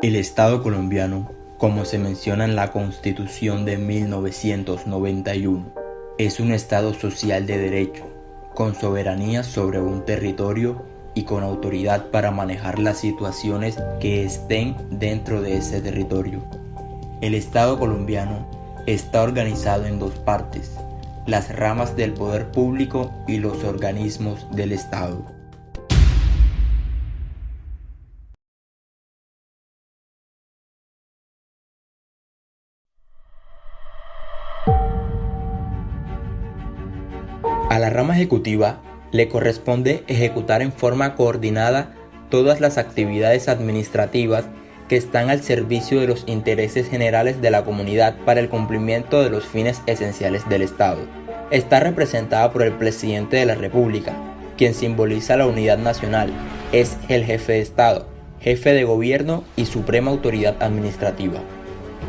El Estado colombiano, como se menciona en la Constitución de 1991, es un Estado social de derecho, con soberanía sobre un territorio y con autoridad para manejar las situaciones que estén dentro de ese territorio. El Estado colombiano está organizado en dos partes: las ramas del poder público y los organismos del Estado. A la rama ejecutiva le corresponde ejecutar en forma coordinada todas las actividades administrativas que están al servicio de los intereses generales de la comunidad para el cumplimiento de los fines esenciales del Estado. Está representada por el Presidente de la República, quien simboliza la unidad nacional, es el jefe de Estado, jefe de gobierno y suprema autoridad administrativa.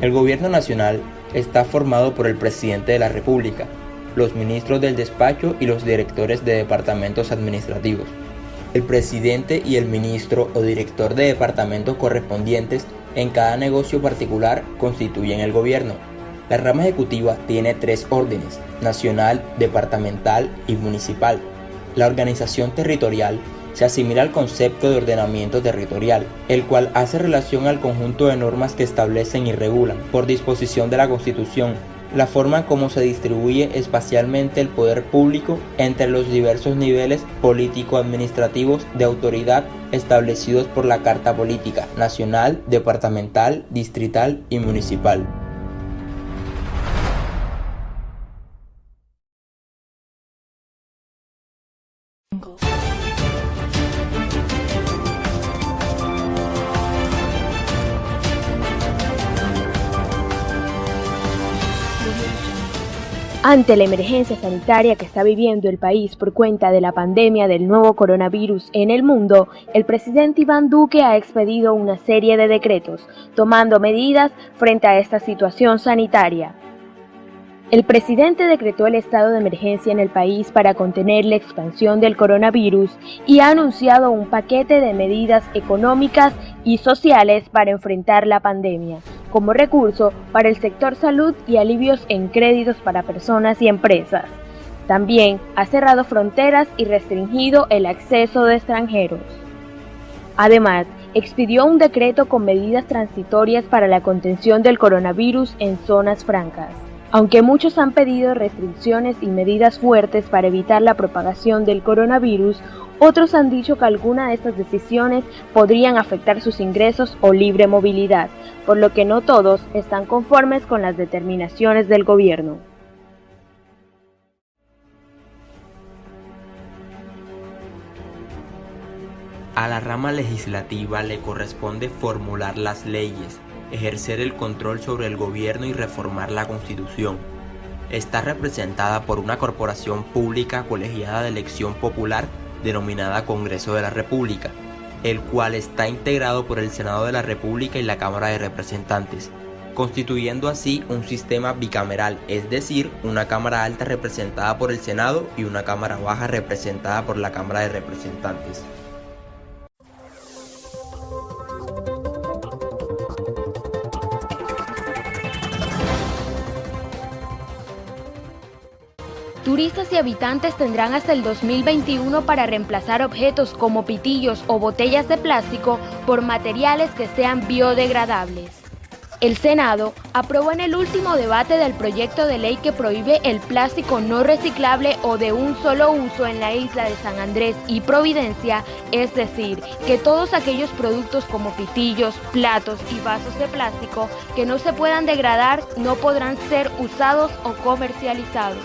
El gobierno nacional está formado por el Presidente de la República, los ministros del despacho y los directores de departamentos administrativos. El presidente y el ministro o director de departamentos correspondientes en cada negocio particular constituyen el gobierno. La rama ejecutiva tiene tres órdenes: nacional, departamental y municipal. La organización territorial se asimila al concepto de ordenamiento territorial, el cual hace relación al conjunto de normas que establecen y regulan, por disposición de la Constitución, la forma en cómo se distribuye espacialmente el poder público entre los diversos niveles político-administrativos de autoridad establecidos por la Carta Política nacional, departamental, distrital y municipal. Ante la emergencia sanitaria que está viviendo el país por cuenta de la pandemia del nuevo coronavirus en el mundo, el presidente Iván Duque ha expedido una serie de decretos, tomando medidas frente a esta situación sanitaria. El presidente decretó el estado de emergencia en el país para contener la expansión del coronavirus y ha anunciado un paquete de medidas económicas y sociales para enfrentar la pandemia, como recurso para el sector salud y alivios en créditos para personas y empresas. También ha cerrado fronteras y restringido el acceso de extranjeros. Además, expidió un decreto con medidas transitorias para la contención del coronavirus en zonas francas. Aunque muchos han pedido restricciones y medidas fuertes para evitar la propagación del coronavirus, otros han dicho que alguna de estas decisiones podrían afectar sus ingresos o libre movilidad, por lo que no todos están conformes con las determinaciones del gobierno. A la rama legislativa le corresponde formular las leyes, ejercer el control sobre el gobierno y reformar la Constitución. Está representada por una corporación pública colegiada de elección popular denominada Congreso de la República, el cual está integrado por el Senado de la República y la Cámara de Representantes, constituyendo así un sistema bicameral, es decir, una Cámara Alta representada por el Senado y una Cámara Baja representada por la Cámara de Representantes. Turistas y habitantes tendrán hasta el 2021 para reemplazar objetos como pitillos o botellas de plástico por materiales que sean biodegradables. El Senado aprobó en el último debate del proyecto de ley que prohíbe el plástico no reciclable o de un solo uso en la isla de San Andrés y Providencia, es decir, que todos aquellos productos como pitillos, platos y vasos de plástico que no se puedan degradar no podrán ser usados o comercializados.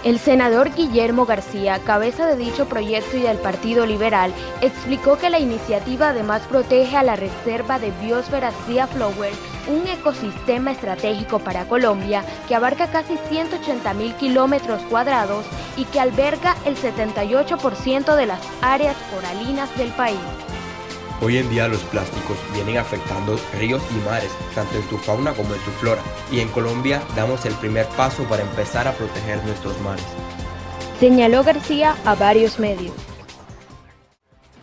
El senador Guillermo García, cabeza de dicho proyecto y del Partido Liberal, explicó que la iniciativa además protege a la reserva de biosfera Sea Flower, un ecosistema estratégico para Colombia que abarca casi 180.000 kilómetros cuadrados y que alberga el 78% de las áreas coralinas del país. Hoy en día los plásticos vienen afectando ríos y mares, tanto en su fauna como en su flora, y en Colombia damos el primer paso para empezar a proteger nuestros mares, señaló García a varios medios.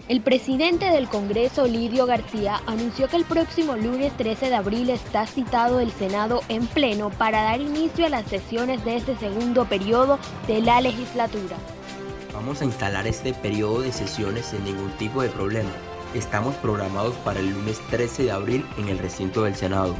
El presidente del Congreso, Lidio García, anunció que el próximo lunes 13 de abril está citado el Senado en pleno para dar inicio a las sesiones de este segundo periodo de la legislatura. Vamos a instalar este periodo de sesiones sin ningún tipo de problema. Estamos programados para el lunes 13 de abril en el recinto del Senado,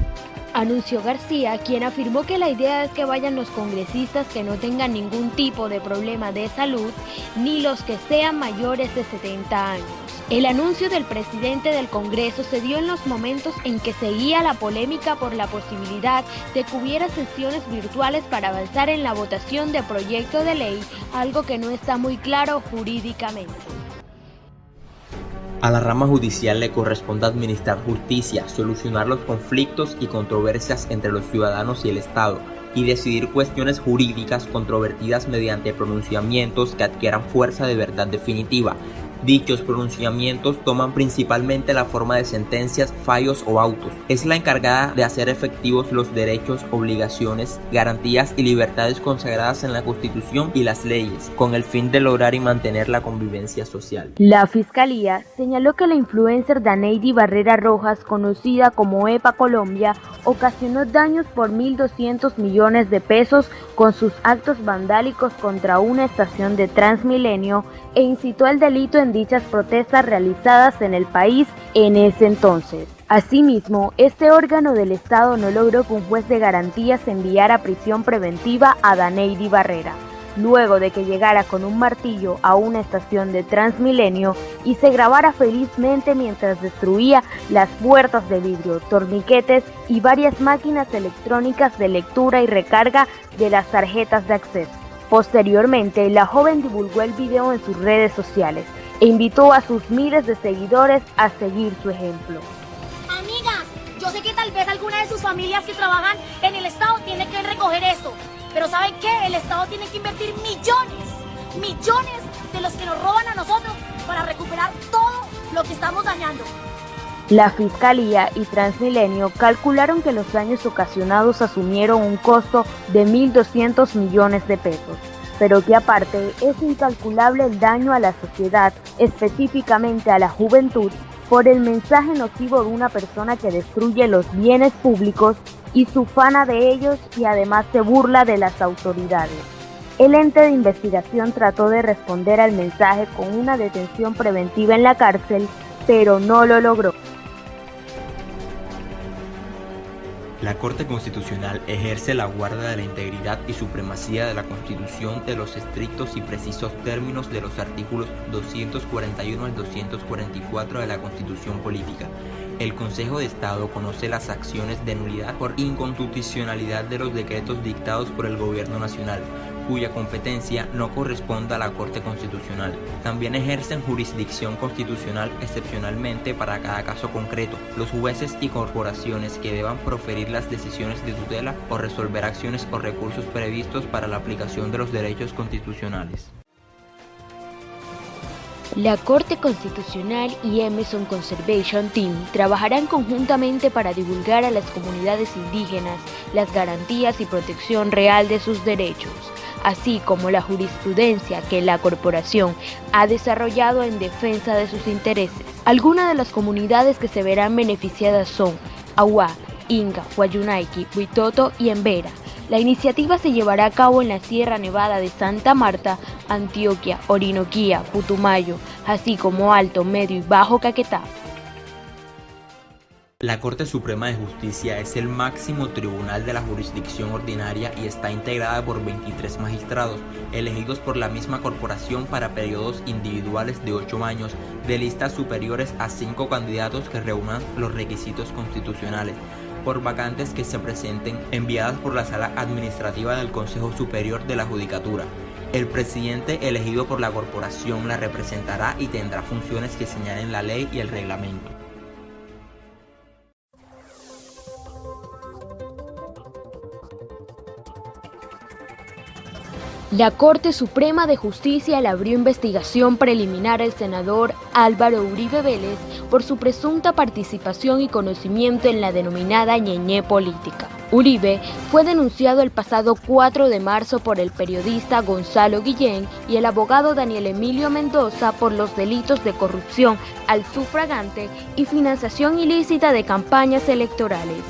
anunció García, quien afirmó que la idea es que vayan los congresistas que no tengan ningún tipo de problema de salud, ni los que sean mayores de 70 años. El anuncio del presidente del Congreso se dio en los momentos en que seguía la polémica por la posibilidad de que hubiera sesiones virtuales para avanzar en la votación de proyecto de ley, algo que no está muy claro jurídicamente. A la rama judicial le corresponde administrar justicia, solucionar los conflictos y controversias entre los ciudadanos y el Estado, y decidir cuestiones jurídicas controvertidas mediante pronunciamientos que adquieran fuerza de verdad definitiva. Dichos pronunciamientos toman principalmente la forma de sentencias, fallos o autos. Es la encargada de hacer efectivos los derechos, obligaciones, garantías y libertades consagradas en la Constitución y las leyes, con el fin de lograr y mantener la convivencia social. La Fiscalía señaló que la influencer Daneidy Barrera Rojas, conocida como EPA Colombia, ocasionó daños por 1.200 millones de pesos con sus actos vandálicos contra una estación de Transmilenio e incitó el delito en dichas protestas realizadas en el país en ese entonces. Asimismo, este órgano del Estado no logró que un juez de garantías enviara a prisión preventiva a Daneidy Barrera, luego de que llegara con un martillo a una estación de Transmilenio y se grabara felizmente mientras destruía las puertas de vidrio, torniquetes y varias máquinas electrónicas de lectura y recarga de las tarjetas de acceso. Posteriormente, la joven divulgó el video en sus redes sociales e invitó a sus miles de seguidores a seguir su ejemplo. Amigas, yo sé que tal vez alguna de sus familias que trabajan en el Estado tiene que recoger esto, pero ¿saben qué? El Estado tiene que invertir millones de los que nos roban a nosotros para recuperar todo lo que estamos dañando. La Fiscalía y Transmilenio calcularon que los daños ocasionados asumieron un costo de 1.200 millones de pesos, pero que aparte es incalculable el daño a la sociedad, específicamente a la juventud, por el mensaje nocivo de una persona que destruye los bienes públicos y se ufana de ellos y además se burla de las autoridades. El ente de investigación trató de responder al mensaje con una detención preventiva en la cárcel, pero no lo logró. La Corte Constitucional ejerce la guarda de la integridad y supremacía de la Constitución de los estrictos y precisos términos de los artículos 241 al 244 de la Constitución Política. El Consejo de Estado conoce las acciones de nulidad por inconstitucionalidad de los decretos dictados por el Gobierno Nacional, cuya competencia no corresponde a la Corte Constitucional. También ejercen jurisdicción constitucional excepcionalmente para cada caso concreto los jueces y corporaciones que deban proferir las decisiones de tutela o resolver acciones o recursos previstos para la aplicación de los derechos constitucionales. La Corte Constitucional y Emerson Conservation Team trabajarán conjuntamente para divulgar a las comunidades indígenas las garantías y protección real de sus derechos, así como la jurisprudencia que la corporación ha desarrollado en defensa de sus intereses. Algunas de las comunidades que se verán beneficiadas son Awá, Inga, Guayunaiki, Huitoto y Embera. La iniciativa se llevará a cabo en la Sierra Nevada de Santa Marta, Antioquia, Orinoquía, Putumayo, así como Alto, Medio y Bajo Caquetá. La Corte Suprema de Justicia es el máximo tribunal de la jurisdicción ordinaria y está integrada por 23 magistrados, elegidos por la misma corporación para periodos individuales de 8 años, de listas superiores a 5 candidatos que reúnan los requisitos constitucionales, por vacantes que se presenten enviadas por la Sala Administrativa del Consejo Superior de la Judicatura. El presidente elegido por la corporación la representará y tendrá funciones que señalen la ley y el reglamento. La Corte Suprema de Justicia le abrió investigación preliminar al senador Álvaro Uribe Vélez por su presunta participación y conocimiento en la denominada ñeñé política. Uribe fue denunciado el pasado 4 de marzo por el periodista Gonzalo Guillén y el abogado Daniel Emilio Mendoza por los delitos de corrupción al sufragante y financiación ilícita de campañas electorales.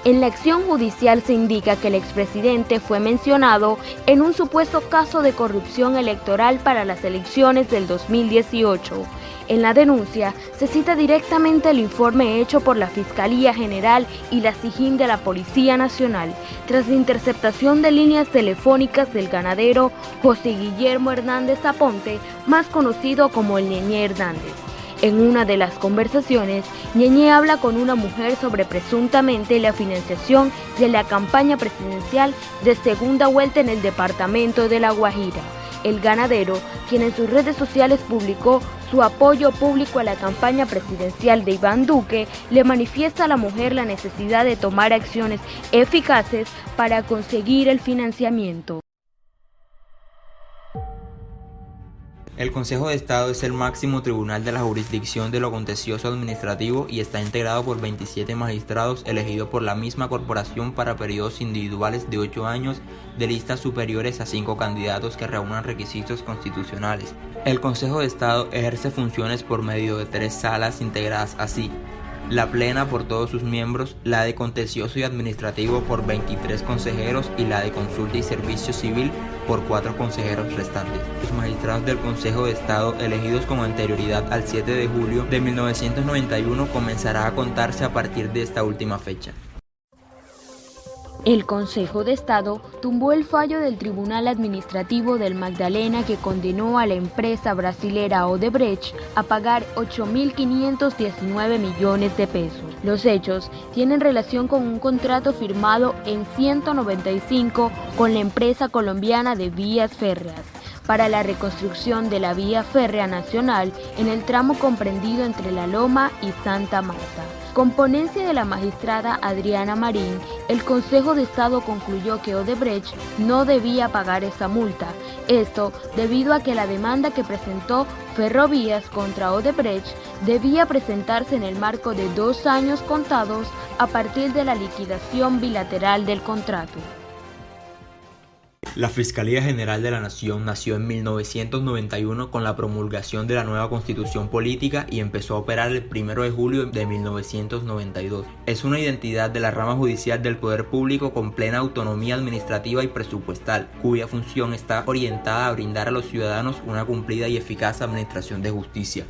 En la acción judicial se indica que el expresidente fue mencionado en un supuesto caso de corrupción electoral para las elecciones del 2018. En la denuncia se cita directamente el informe hecho por la Fiscalía General y la SIJIN de la Policía Nacional, tras la interceptación de líneas telefónicas del ganadero José Guillermo Hernández Aponte, más conocido como el Ñeñe Hernández. En una de las conversaciones, Ñeñe habla con una mujer sobre presuntamente la financiación de la campaña presidencial de segunda vuelta en el departamento de La Guajira. El ganadero, quien en sus redes sociales publicó su apoyo público a la campaña presidencial de Iván Duque, le manifiesta a la mujer la necesidad de tomar acciones eficaces para conseguir el financiamiento. El Consejo de Estado es el máximo tribunal de la jurisdicción de lo contencioso administrativo y está integrado por 27 magistrados elegidos por la misma corporación para periodos individuales de 8 años de listas superiores a 5 candidatos que reúnan requisitos constitucionales. El Consejo de Estado ejerce funciones por medio de 3 salas integradas así: la plena por todos sus miembros, la de contencioso y administrativo por 23 consejeros y la de consulta y servicio civil por 4 consejeros restantes. Los magistrados del Consejo de Estado, elegidos con anterioridad al 7 de julio de 1991, comenzará a contarse a partir de esta última fecha. El Consejo de Estado tumbó el fallo del Tribunal Administrativo del Magdalena que condenó a la empresa brasilera Odebrecht a pagar 8.519 millones de pesos. Los hechos tienen relación con un contrato firmado en 195 con la empresa colombiana de vías férreas para la reconstrucción de la vía férrea nacional en el tramo comprendido entre La Loma y Santa Marta. Con ponencia de la magistrada Adriana Marín, el Consejo de Estado concluyó que Odebrecht no debía pagar esa multa. Esto debido a que la demanda que presentó Ferrovías contra Odebrecht debía presentarse en el marco de 2 años contados a partir de la liquidación bilateral del contrato. La Fiscalía General de la Nación nació en 1991 con la promulgación de la nueva Constitución Política y empezó a operar el 1 de julio de 1992. Es una identidad de la rama judicial del poder público con plena autonomía administrativa y presupuestal, cuya función está orientada a brindar a los ciudadanos una cumplida y eficaz administración de justicia.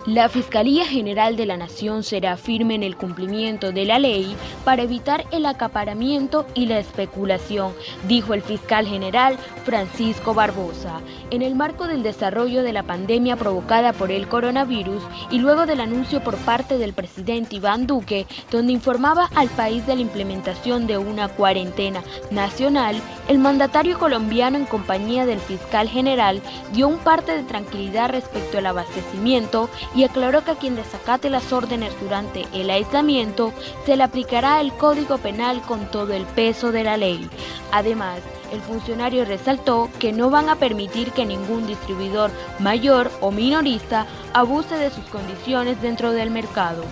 La Fiscalía General de la Nación será firme en el cumplimiento de la ley para evitar el acaparamiento y la especulación, dijo el fiscal general Francisco Barbosa. En el marco del desarrollo de la pandemia provocada por el coronavirus y luego del anuncio por parte del presidente Iván Duque, donde informaba al país de la implementación de una cuarentena nacional, el mandatario colombiano en compañía del fiscal general dio un parte de tranquilidad respecto al abastecimiento y aclaró que a quien desacate las órdenes durante el aislamiento se le aplicará el Código Penal con todo el peso de la ley. Además, el funcionario resaltó que no van a permitir que ningún distribuidor mayor o minorista abuse de sus condiciones dentro del mercado.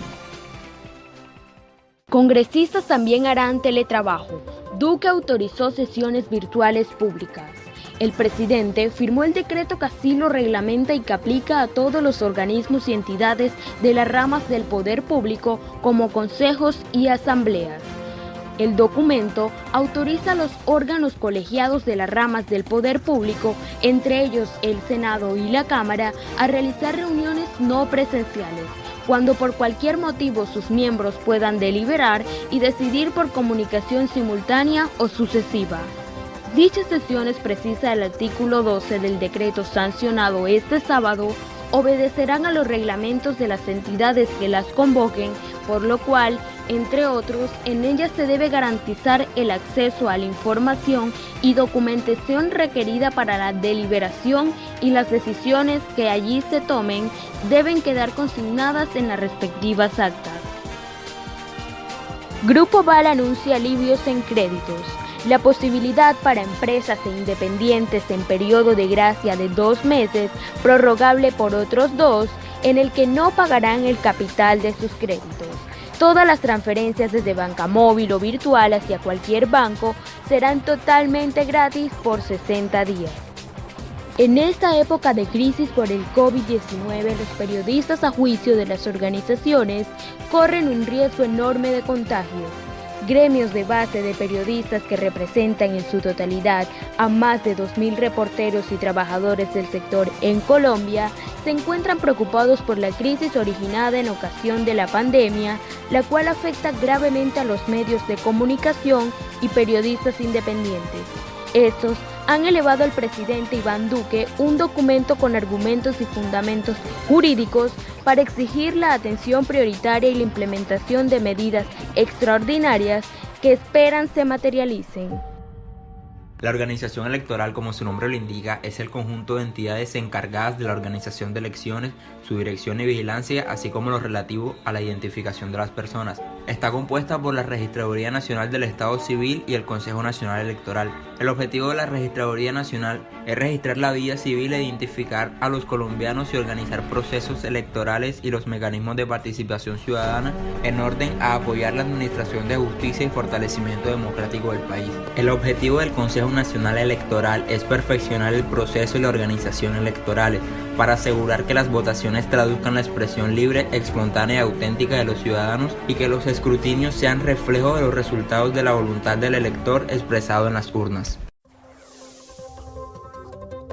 Congresistas también harán teletrabajo. Duque autorizó sesiones virtuales públicas. El presidente firmó el decreto que así lo reglamenta y que aplica a todos los organismos y entidades de las ramas del poder público como consejos y asambleas. El documento autoriza a los órganos colegiados de las ramas del poder público, entre ellos el Senado y la Cámara, a realizar reuniones no presenciales, cuando por cualquier motivo sus miembros puedan deliberar y decidir por comunicación simultánea o sucesiva. Dichas sesiones, precisa el artículo 12 del decreto sancionado este sábado, obedecerán a los reglamentos de las entidades que las convoquen, por lo cual, entre otros, en ellas se debe garantizar el acceso a la información y documentación requerida para la deliberación y las decisiones que allí se tomen deben quedar consignadas en las respectivas actas. Grupo Val anuncia alivios en créditos. La posibilidad para empresas e independientes en periodo de gracia de 2 meses, prorrogable por otros 2, en el que no pagarán el capital de sus créditos. Todas las transferencias desde banca móvil o virtual hacia cualquier banco serán totalmente gratis por 60 días. En esta época de crisis por el COVID-19, los periodistas, a juicio de las organizaciones, corren un riesgo enorme de contagio. Gremios de base de periodistas que representan en su totalidad a más de 2.000 reporteros y trabajadores del sector en Colombia se encuentran preocupados por la crisis originada en ocasión de la pandemia, la cual afecta gravemente a los medios de comunicación y periodistas independientes. Estos han elevado al presidente Iván Duque un documento con argumentos y fundamentos jurídicos para exigir la atención prioritaria y la implementación de medidas extraordinarias que esperan se materialicen. La organización electoral, como su nombre lo indica, es el conjunto de entidades encargadas de la organización de elecciones, su dirección y vigilancia, así como lo relativo a la identificación de las personas. Está compuesta por la Registraduría Nacional del Estado Civil y el Consejo Nacional Electoral. El objetivo de la Registraduría Nacional es registrar la vida civil e identificar a los colombianos y organizar procesos electorales y los mecanismos de participación ciudadana en orden a apoyar la administración de justicia y fortalecimiento democrático del país. El objetivo del Consejo Nacional Electoral es perfeccionar el proceso y la organización electorales para asegurar que las votaciones traduzcan la expresión libre, espontánea y auténtica de los ciudadanos y que los escrutinios sean reflejo de los resultados de la voluntad del elector expresado en las urnas.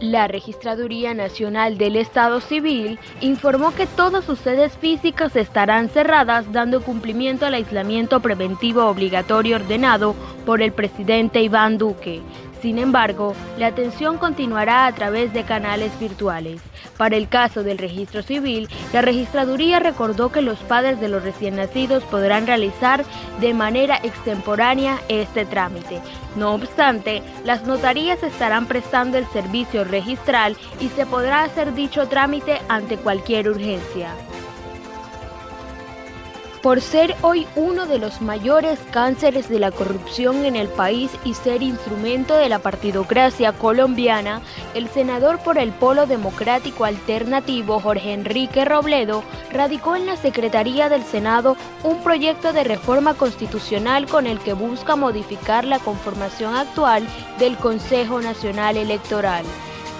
La Registraduría Nacional del Estado Civil informó que todas sus sedes físicas estarán cerradas, dando cumplimiento al aislamiento preventivo obligatorio ordenado por el presidente Iván Duque. Sin embargo, la atención continuará a través de canales virtuales. Para el caso del registro civil, la registraduría recordó que los padres de los recién nacidos podrán realizar de manera extemporánea este trámite. No obstante, las notarías estarán prestando el servicio registral y se podrá hacer dicho trámite ante cualquier urgencia. Por ser hoy uno de los mayores cánceres de la corrupción en el país y ser instrumento de la partidocracia colombiana, el senador por el Polo Democrático Alternativo, Jorge Enrique Robledo, radicó en la Secretaría del Senado un proyecto de reforma constitucional con el que busca modificar la conformación actual del Consejo Nacional Electoral.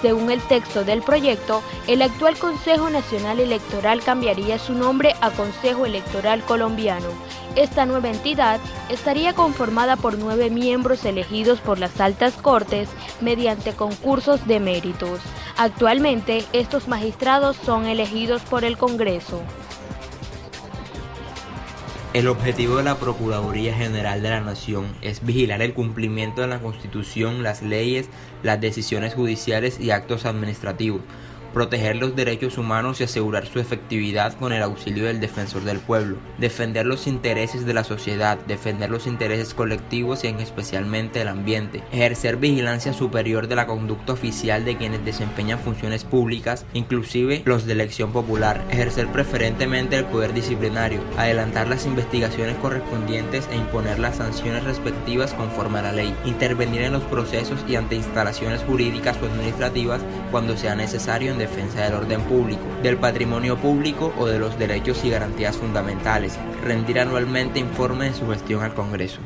Según el texto del proyecto, el actual Consejo Nacional Electoral cambiaría su nombre a Consejo Electoral Colombiano. Esta nueva entidad estaría conformada por 9 miembros elegidos por las altas cortes mediante concursos de méritos. Actualmente, estos magistrados son elegidos por el Congreso. El objetivo de la Procuraduría General de la Nación es vigilar el cumplimiento de la Constitución, las leyes, las decisiones judiciales y actos administrativos, proteger los derechos humanos y asegurar su efectividad con el auxilio del Defensor del Pueblo, defender los intereses de la sociedad, defender los intereses colectivos y especialmente el ambiente, ejercer vigilancia superior de la conducta oficial de quienes desempeñan funciones públicas, inclusive los de elección popular, ejercer preferentemente el poder disciplinario, adelantar las investigaciones correspondientes e imponer las sanciones respectivas conforme a la ley, intervenir en los procesos y ante instalaciones jurídicas o administrativas cuando sea necesario en defensa del orden público, del patrimonio público o de los derechos y garantías fundamentales, rendir anualmente informe de su gestión al Congreso.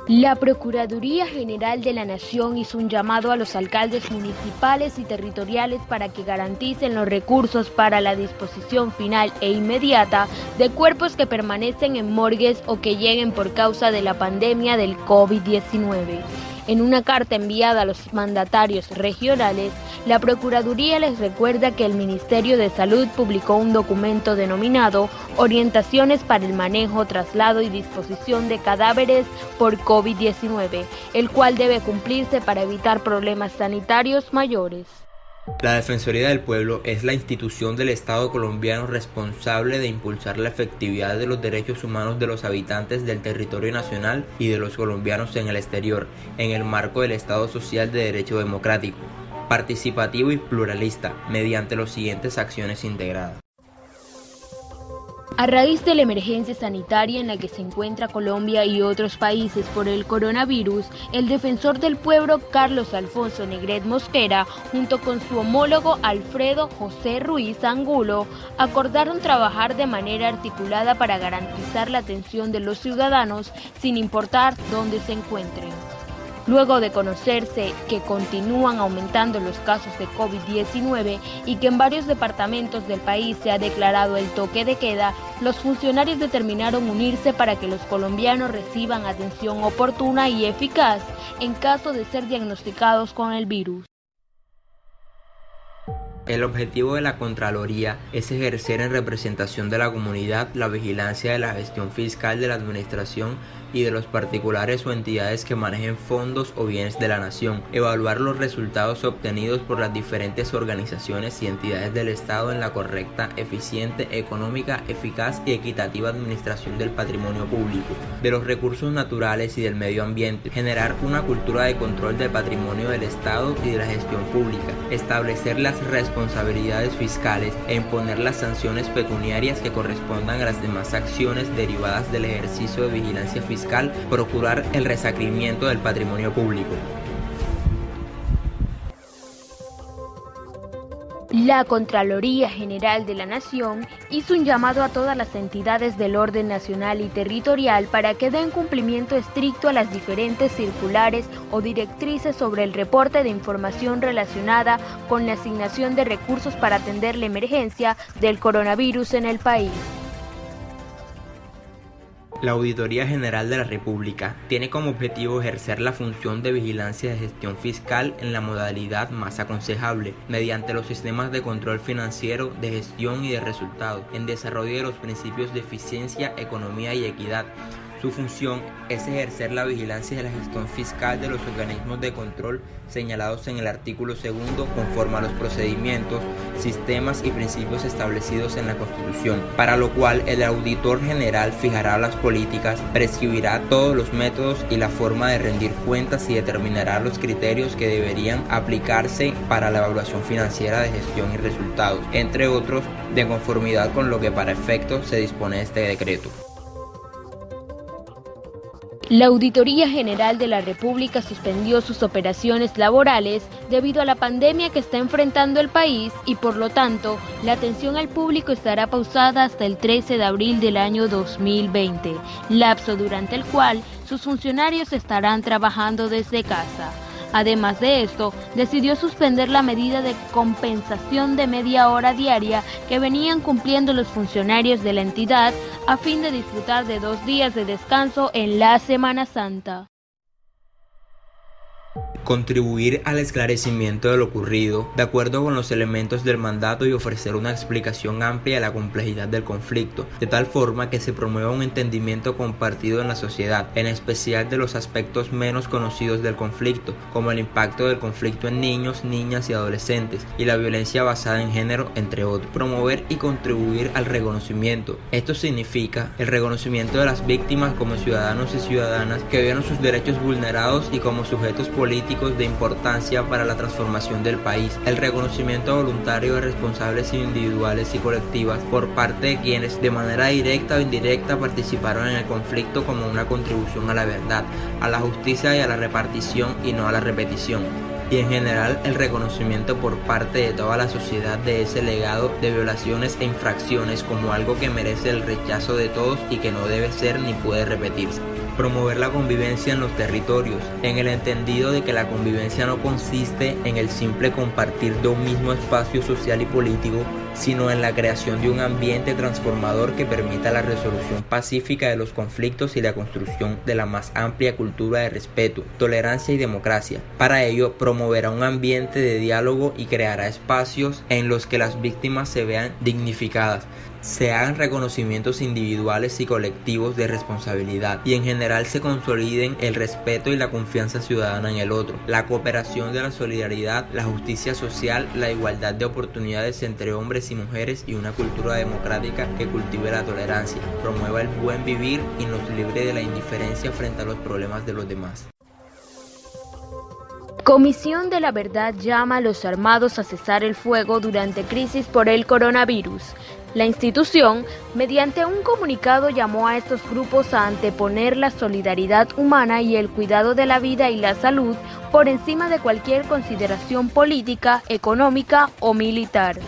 La Procuraduría General de la Nación hizo un llamado a los alcaldes municipales y territoriales para que garanticen los recursos para la disposición final e inmediata de cuerpos que permanecen en morgues o que lleguen por causa de la pandemia del COVID-19. En una carta enviada a los mandatarios regionales, la Procuraduría les recuerda que el Ministerio de Salud publicó un documento denominado Orientaciones para el manejo, traslado y disposición de cadáveres por COVID-19, el cual debe cumplirse para evitar problemas sanitarios mayores. La Defensoría del Pueblo es la institución del Estado colombiano responsable de impulsar la efectividad de los derechos humanos de los habitantes del territorio nacional y de los colombianos en el exterior, en el marco del Estado social de derecho democrático, participativo y pluralista, mediante las siguientes acciones integradas. A raíz de la emergencia sanitaria en la que se encuentra Colombia y otros países por el coronavirus, el defensor del pueblo Carlos Alfonso Negret Mosquera, junto con su homólogo Alfredo José Ruiz Angulo, acordaron trabajar de manera articulada para garantizar la atención de los ciudadanos sin importar dónde se encuentren. Luego de conocerse que continúan aumentando los casos de COVID-19 y que en varios departamentos del país se ha declarado el toque de queda, los funcionarios determinaron unirse para que los colombianos reciban atención oportuna y eficaz en caso de ser diagnosticados con el virus. El objetivo de la Contraloría es ejercer en representación de la comunidad la vigilancia de la gestión fiscal de la administración y de los particulares o entidades que manejen fondos o bienes de la nación, evaluar los resultados obtenidos por las diferentes organizaciones y entidades del Estado en la correcta, eficiente, económica, eficaz y equitativa administración del patrimonio público, de los recursos naturales y del medio ambiente, generar una cultura de control del patrimonio del Estado y de la gestión pública, establecer las responsabilidades fiscales e imponer las sanciones pecuniarias que correspondan a las demás acciones derivadas del ejercicio de vigilancia fiscal, procurar el resarcimiento del patrimonio público. La Contraloría General de la Nación hizo un llamado a todas las entidades del orden nacional y territorial para que den cumplimiento estricto a las diferentes circulares o directrices sobre el reporte de información relacionada con la asignación de recursos para atender la emergencia del coronavirus en el país. La Auditoría General de la República tiene como objetivo ejercer la función de vigilancia de gestión fiscal en la modalidad más aconsejable, mediante los sistemas de control financiero, de gestión y de resultados, en desarrollo de los principios de eficiencia, economía y equidad. Su función es ejercer la vigilancia de la gestión fiscal de los organismos de control señalados en el artículo 2 conforme a los procedimientos, sistemas y principios establecidos en la Constitución, para lo cual el auditor general fijará las políticas, prescribirá todos los métodos y la forma de rendir cuentas y determinará los criterios que deberían aplicarse para la evaluación financiera de gestión y resultados, entre otros, de conformidad con lo que para efecto se dispone este decreto. La Auditoría General de la República suspendió sus operaciones laborales debido a la pandemia que está enfrentando el país y por lo tanto la atención al público estará pausada hasta el 13 de abril del año 2020, lapso durante el cual sus funcionarios estarán trabajando desde casa. Además de esto, decidió suspender la medida de compensación de media hora diaria que venían cumpliendo los funcionarios de la entidad a fin de disfrutar de 2 días de descanso en la Semana Santa. Contribuir al esclarecimiento de lo ocurrido, de acuerdo con los elementos del mandato y ofrecer una explicación amplia de la complejidad del conflicto, de tal forma que se promueva un entendimiento compartido en la sociedad, en especial de los aspectos menos conocidos del conflicto, como el impacto del conflicto en niños, niñas y adolescentes, y la violencia basada en género, entre otros. Promover y contribuir al reconocimiento. Esto significa el reconocimiento de las víctimas como ciudadanos y ciudadanas que vieron sus derechos vulnerados y como sujetos políticos de importancia para la transformación del país, el reconocimiento voluntario de responsables individuales y colectivas por parte de quienes de manera directa o indirecta participaron en el conflicto como una contribución a la verdad, a la justicia y a la repartición y no a la repetición. Y en general el reconocimiento por parte de toda la sociedad de ese legado de violaciones e infracciones como algo que merece el rechazo de todos y que no debe ser ni puede repetirse. Promover la convivencia en los territorios, en el entendido de que la convivencia no consiste en el simple compartir de un mismo espacio social y político, sino en la creación de un ambiente transformador que permita la resolución pacífica de los conflictos y la construcción de la más amplia cultura de respeto, tolerancia y democracia. Para ello, promoverá un ambiente de diálogo y creará espacios en los que las víctimas se vean dignificadas, se hagan reconocimientos individuales y colectivos de responsabilidad y en general se consoliden el respeto y la confianza ciudadana en el otro, la cooperación de la solidaridad, la justicia social, la igualdad de oportunidades entre hombres y mujeres y una cultura democrática que cultive la tolerancia, promueva el buen vivir y nos libre de la indiferencia frente a los problemas de los demás. Comisión de la Verdad llama a los armados a cesar el fuego durante crisis por el coronavirus. La institución, mediante un comunicado, llamó a estos grupos a anteponer la solidaridad humana y el cuidado de la vida y la salud por encima de cualquier consideración política, económica o militar.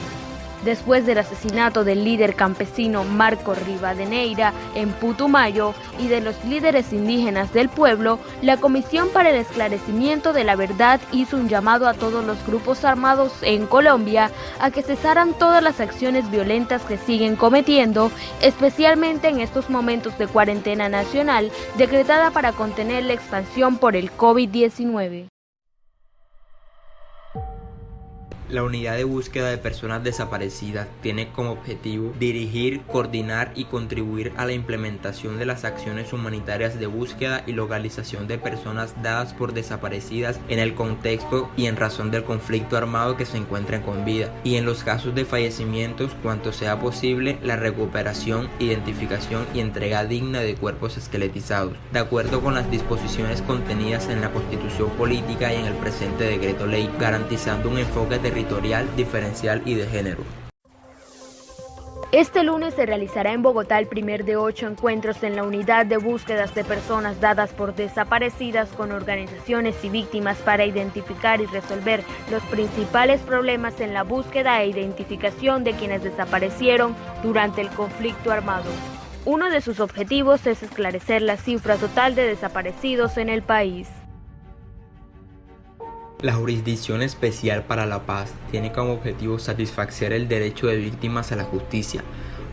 Después del asesinato del líder campesino Marco Rivadeneira en Putumayo y de los líderes indígenas del pueblo, la Comisión para el Esclarecimiento de la Verdad hizo un llamado a todos los grupos armados en Colombia a que cesaran todas las acciones violentas que siguen cometiendo, especialmente en estos momentos de cuarentena nacional decretada para contener la expansión por el COVID-19. La unidad de búsqueda de personas desaparecidas tiene como objetivo dirigir, coordinar y contribuir a la implementación de las acciones humanitarias de búsqueda y localización de personas dadas por desaparecidas en el contexto y en razón del conflicto armado que se encuentren con vida, y en los casos de fallecimientos, cuanto sea posible, la recuperación, identificación y entrega digna de cuerpos esqueletizados, de acuerdo con las disposiciones contenidas en la Constitución Política y en el presente decreto ley, garantizando un enfoque territorial, diferencial y de género. Este lunes se realizará en Bogotá el primer de 8 encuentros en la unidad de búsquedas de personas dadas por desaparecidas con organizaciones y víctimas para identificar y resolver los principales problemas en la búsqueda e identificación de quienes desaparecieron durante el conflicto armado. Uno de sus objetivos es esclarecer la cifra total de desaparecidos en el país. La Jurisdicción Especial para la Paz tiene como objetivo satisfacer el derecho de víctimas a la justicia,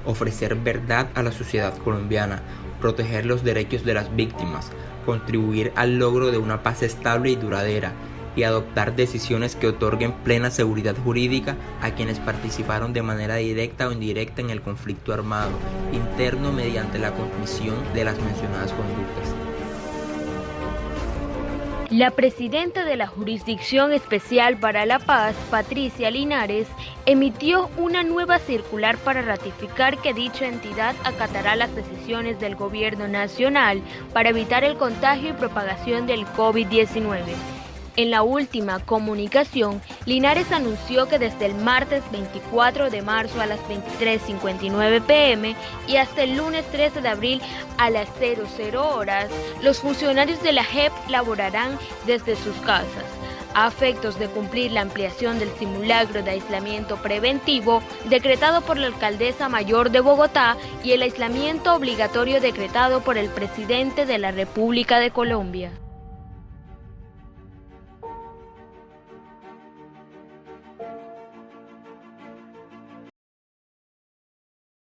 ofrecer verdad a la sociedad colombiana, proteger los derechos de las víctimas, contribuir al logro de una paz estable y duradera, y adoptar decisiones que otorguen plena seguridad jurídica a quienes participaron de manera directa o indirecta en el conflicto armado interno mediante la comisión de las mencionadas conductas. La presidenta de la Jurisdicción Especial para la Paz, Patricia Linares, emitió una nueva circular para ratificar que dicha entidad acatará las decisiones del Gobierno Nacional para evitar el contagio y propagación del COVID-19. En la última comunicación, Linares anunció que desde el martes 24 de marzo a las 23:59 p.m. y hasta el lunes 13 de abril a las 00 horas, los funcionarios de la JEP laborarán desde sus casas, a efectos de cumplir la ampliación del simulacro de aislamiento preventivo decretado por la alcaldesa mayor de Bogotá y el aislamiento obligatorio decretado por el presidente de la República de Colombia.